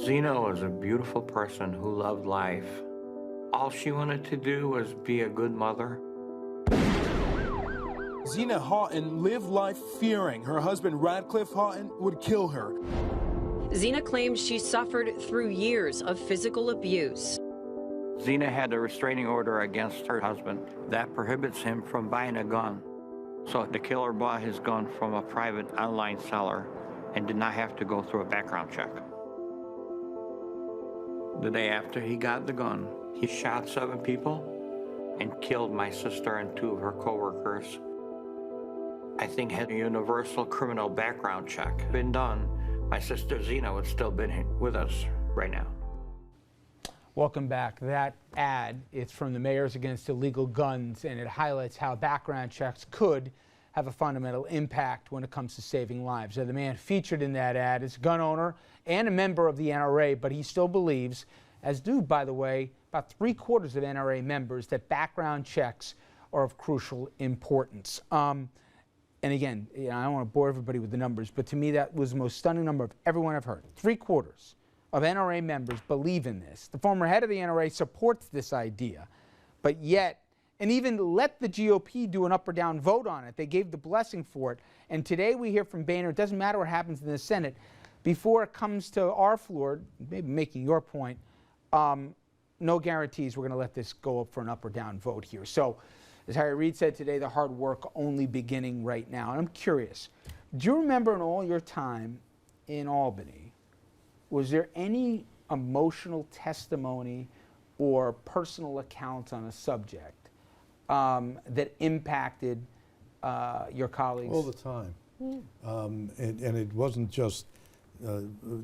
Zena was a beautiful person who loved life. All she wanted to do was be a good mother. Zena Houghton lived life fearing her husband Radcliffe Houghton would kill her. Zena claims she suffered through years of physical abuse. Zena had a restraining order against her husband that prohibits him from buying a gun. So the killer bought his gun from a private online seller and did not have to go through a background check. The day after he got the gun, he shot 7 people and killed my sister and 2 of her co-workers. I think had a universal criminal background check been done, my sister Zena would still be with us right now. Welcome back. That ad, it's from the Mayors Against Illegal Guns, and it highlights how background checks could have a fundamental impact when it comes to saving lives. Now, the man featured in that ad is a gun owner and a member of the NRA, but he still believes, as do, by the way, about 3/4 of NRA members, that background checks are of crucial importance. And again, I don't want to bore everybody with the numbers, but to me that was the most stunning number of everyone I've heard. 3/4 of NRA members believe in this. The former head of the NRA supports this idea, but yet, and even let the GOP do an up or down vote on it. They gave the blessing for it. And today we hear from Boehner, it doesn't matter what happens in the Senate, before it comes to our floor, maybe making your point, no guarantees we're going to let this go up for an up or down vote here. So, as Harry Reid said today, the hard work only beginning right now. And I'm curious, do you remember in all your time in Albany, was there any emotional testimony or personal account on a subject that impacted your colleagues? All the time. And it wasn't just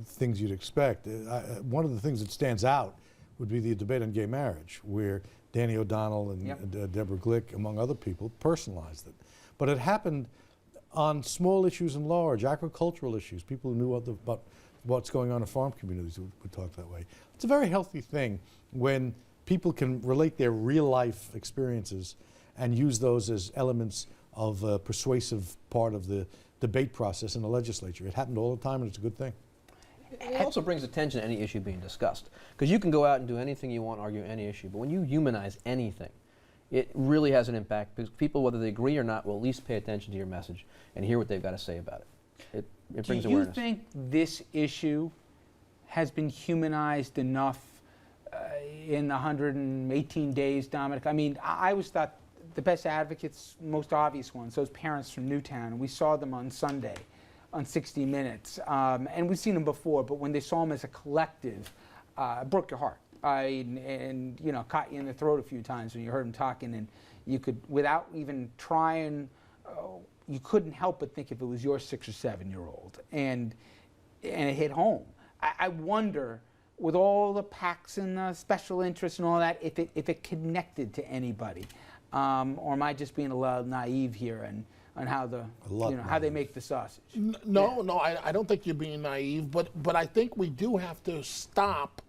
things you'd expect. One of the things that stands out would be the debate on gay marriage, where Danny O'Donnell and Deborah Glick, among other people, personalized it. But it happened on small issues and large, agricultural issues. People who knew about what's going on in farm communities would talk that way. It's a very healthy thing when people can relate their real life experiences and use those as elements of a persuasive part of the debate process in the legislature. It happened all the time, and it's a good thing. It also brings attention to any issue being discussed, because you can go out and do anything you want, argue any issue, but when you humanize anything, it really has an impact, because people, whether they agree or not, will at least pay attention to your message and hear what they've got to say about it. It brings awareness. Do you think this issue has been humanized enough in the 118 days, Dominic? I mean, I always thought the best advocates, most obvious ones, those parents from Newtown, and we saw them on Sunday on 60 Minutes, and we've seen them before, but when they saw them as a collective, it broke your heart. And you know, caught you in the throat a few times when you heard them talking, and you could, without even trying, you couldn't help but think if it was your 6 or 7-year-old, and it hit home. I wonder, with all the PACs and the special interests and all that, if it connected to anybody, or am I just being a little naive here and on how how they make the sausage? No, I don't think you're being naive, but I think we do have to stop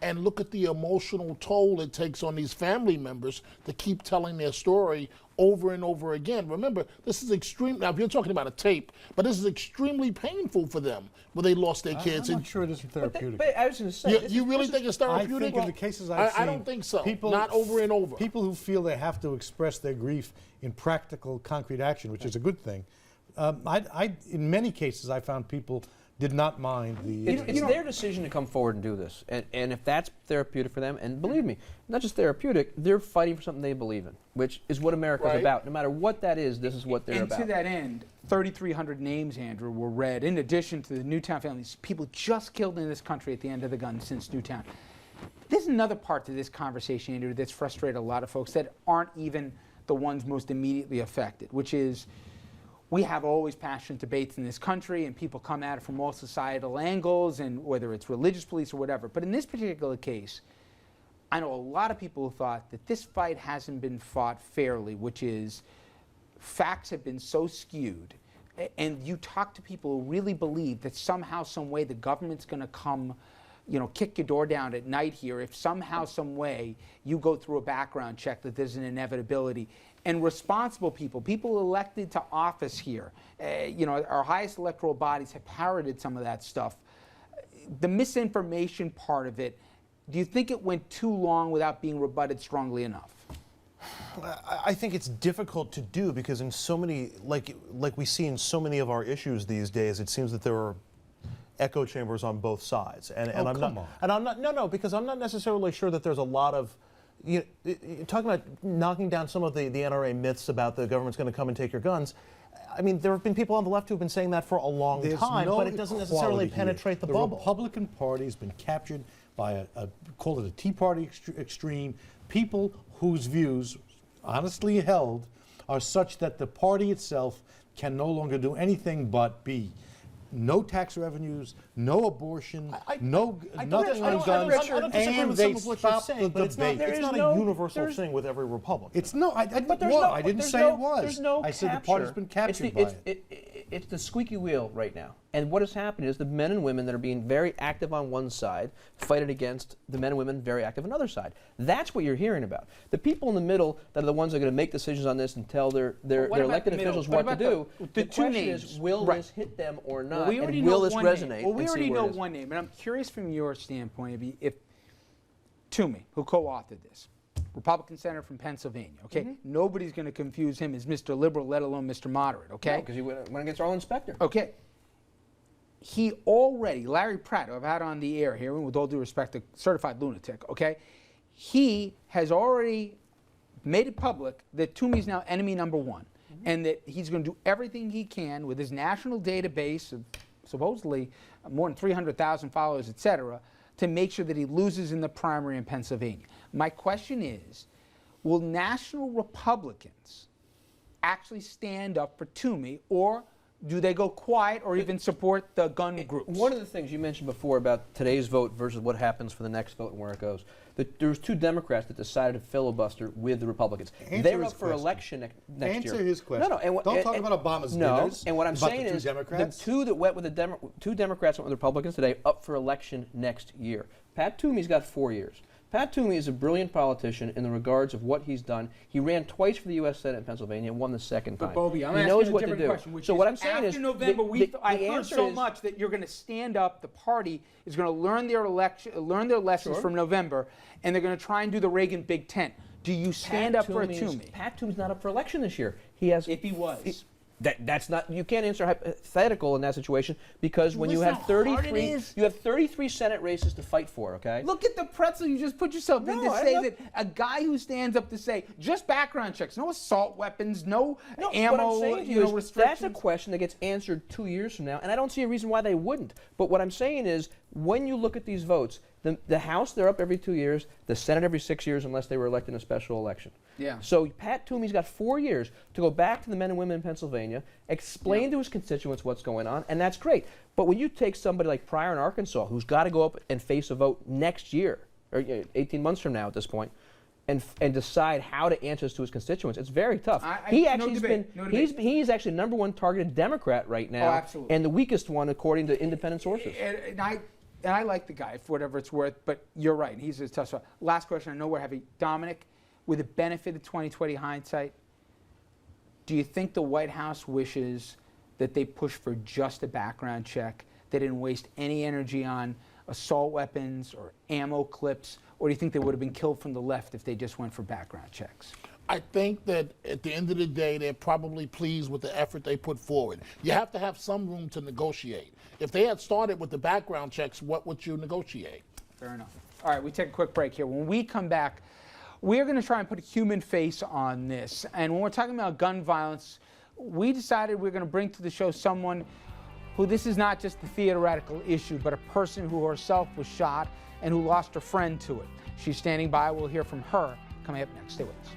and look at the emotional toll it takes on these family members to keep telling their story over and over again. Remember, this is extreme. Now, if you're talking about a tape, but this is extremely painful for them when they lost their kids. I'm not sure it isn't therapeutic. But I was going to say, you really think it's therapeutic? I think in the cases I've seen, I don't think so. Not over and over. People who feel they have to express their grief in practical, concrete action, which is a good thing. In many cases, I found people did not mind the... It's their decision to come forward and do this. And if that's therapeutic for them, and believe me, not just therapeutic, they're fighting for something they believe in, which is what America's about. No matter what that is, this is what they're about. And to that end, 3,300 names, Andrew, were read, in addition to the Newtown families, people just killed in this country at the end of the gun since Newtown. There's another part to this conversation, Andrew, that's frustrated a lot of folks that aren't even the ones most immediately affected, which is, we have always passionate debates in this country, and people come at it from all societal angles, and whether it's religious beliefs or whatever. But in this particular case, I know a lot of people who thought that this fight hasn't been fought fairly, which is facts have been so skewed. And you talk to people who really believe that somehow, some way, the government's going to come, kick your door down at night here if somehow, some way, you go through a background check, that there's an inevitability. And responsible people elected to office here, our highest electoral bodies have parroted some of that stuff. the misinformation part of it, do you think it went too long without being rebutted strongly enough? I think it's difficult to do because in so many, like we see in so many of our issues these days, it seems that there are echo chambers on both sides. And because I'm not necessarily sure that there's a lot of, talking about knocking down some of the NRA myths about the government's going to come and take your guns. I mean, there have been people on the left who have been saying that for a long time, but it doesn't necessarily penetrate the bubble. The Republican Party has been captured by call it a Tea Party extreme, people whose views, honestly held, are such that the party itself can no longer do anything but be no tax revenues, no abortion, nothing on guns, and they stop the debate. It's not a universal thing with every Republican. It's no, I didn't say it was. I said the party's been captured by it. It's the squeaky wheel right now. And what has happened is the men and women that are being very active on one side fight it against the men and women very active on the other side. That's what you're hearing about. The people in the middle that are the ones that are going to make decisions on this and tell their elected officials what to do. The question is, will this hit them or not? Well, and will this resonate? Well, we already know one name, and I'm curious from your standpoint, if Toomey, who co-authored this, Republican senator from Pennsylvania, okay? Nobody's going to confuse him as Mr. Liberal, let alone Mr. Moderate, okay? No, because he went against Arlen Specter. Okay. He already, Larry Pratt, who I've had on the air here, and with all due respect, a certified lunatic, okay? He has already made it public that Toomey's now enemy number one, and that he's going to do everything he can with his national database of supposedly more than 300,000 followers, et cetera, to make sure that he loses in the primary in Pennsylvania. My question is, will national Republicans actually stand up for Toomey, or do they go quiet or even support the gun groups? One of the things you mentioned before about today's vote versus what happens for the next vote and where it goes, there's two Democrats that decided to filibuster with the Republicans. They're up for election next year. Answer his question. No. Don't talk about Obama's dinners. And what I'm saying is the two that went with two Democrats went with the Republicans today up for election next year. Pat Toomey's got 4 years. Pat Toomey is a brilliant politician in the regards of what he's done. He ran twice for the U.S. Senate in Pennsylvania and won the second time. But Bobby, I'm he asking knows a what different to do. question, which so is what I'm saying after is, November, I heard so is, much that you're going to stand up. The party is going to learn their lessons from November, and they're going to try and do the Reagan Big Tent. Do you stand up for a Toomey? Pat Toomey's not up for election this year. He has. If he was. That's not. You can't answer hypothetical in that situation because when you have 33 Senate races to fight for. Okay. Look at the pretzel you just put yourself in to say that a guy who stands up to say just background checks, no assault weapons, no ammo, what I'm saying to you is restrictions. That's a question that gets answered 2 years from now, and I don't see a reason why they wouldn't. But what I'm saying is, when you look at these votes, the House, they're up every 2 years, the Senate every 6 years unless they were elected in a special election. Yeah. So Pat Toomey's got 4 years to go back to the men and women in Pennsylvania, explain to his constituents what's going on, and that's great. But when you take somebody like Pryor in Arkansas, who's got to go up and face a vote next year, or 18 months from now at this point, and decide how to answer this to his constituents, it's very tough. He's actually number one targeted Democrat right now, absolutely. And the weakest one according to independent sources. And I like the guy for whatever it's worth, but you're right. He's a tough spot. Last question. I know we're heavy. Dominic, with the benefit of 20/20 hindsight, do you think the White House wishes that they push for just a background check? They didn't waste any energy on assault weapons or ammo clips, or do you think they would have been killed from the left if they just went for background checks? I think that at the end of the day, they're probably pleased with the effort they put forward. You have to have some room to negotiate. If they had started with the background checks, what would you negotiate? Fair enough. All right, we take a quick break here. When we come back, we're going to try and put a human face on this. And when we're talking about gun violence, we decided we're going to bring to the show someone who this is not just a theoretical issue, but a person who herself was shot and who lost a friend to it. She's standing by. We'll hear from her coming up next. Stay with us.